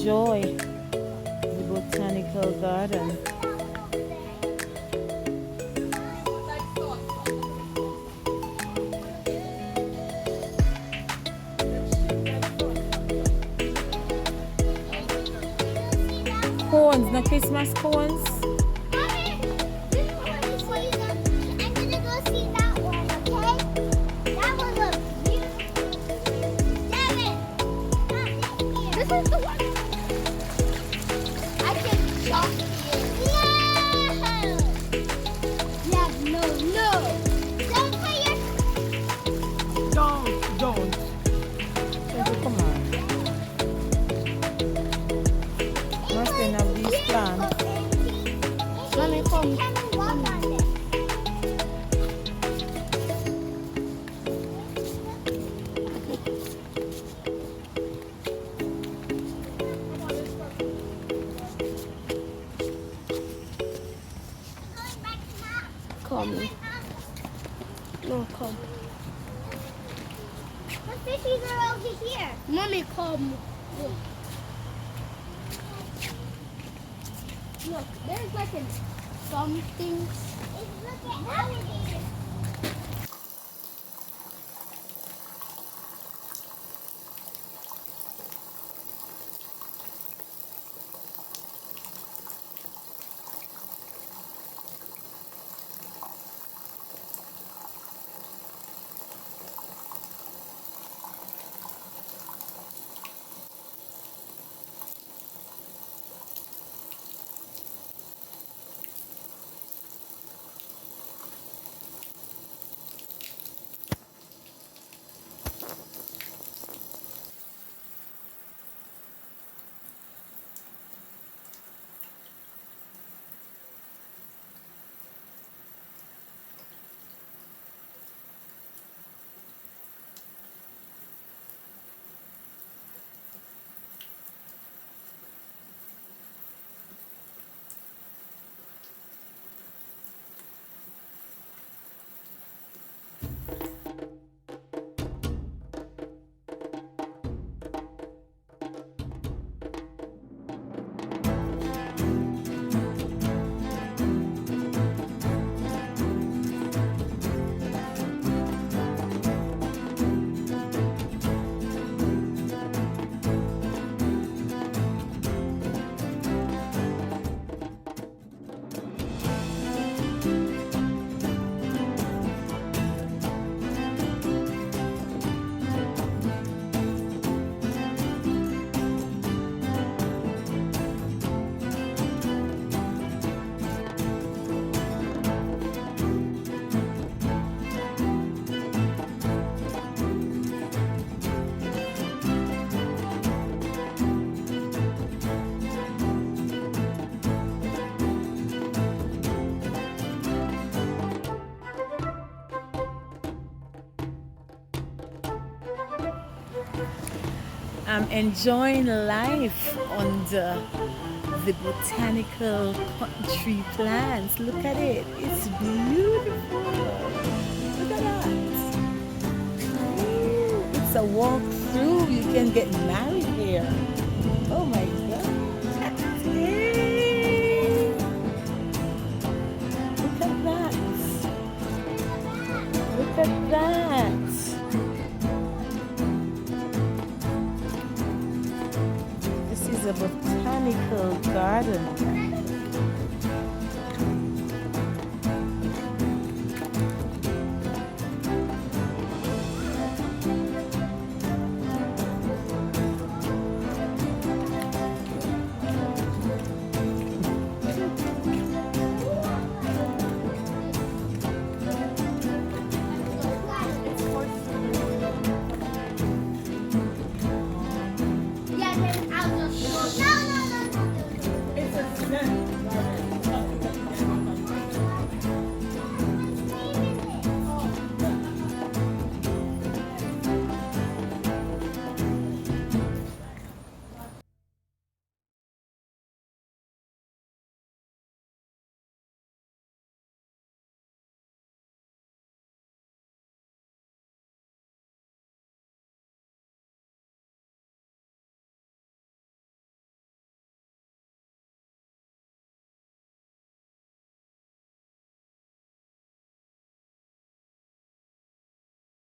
enjoy the botanical garden. Cones, the Christmas cones. Mommy, this one is I'm gonna go see that one, okay? That one looks beautiful. Devin, this is the one. I can jump here. No! Yeah, no, no. Don't put your... Don't. Come on. Must have these plants. Mommy, come. Can we walk on this? Come. No, come. The fishies are over here. Mommy, come. Look, there's like something. Look at alligators. I'm enjoying life under the botanical country plants. Look at it. It's beautiful. Look at that. Ooh, it's a walk through. You can get married here. Oh my God. Hey. Look at that. Look at that. This is a botanical garden.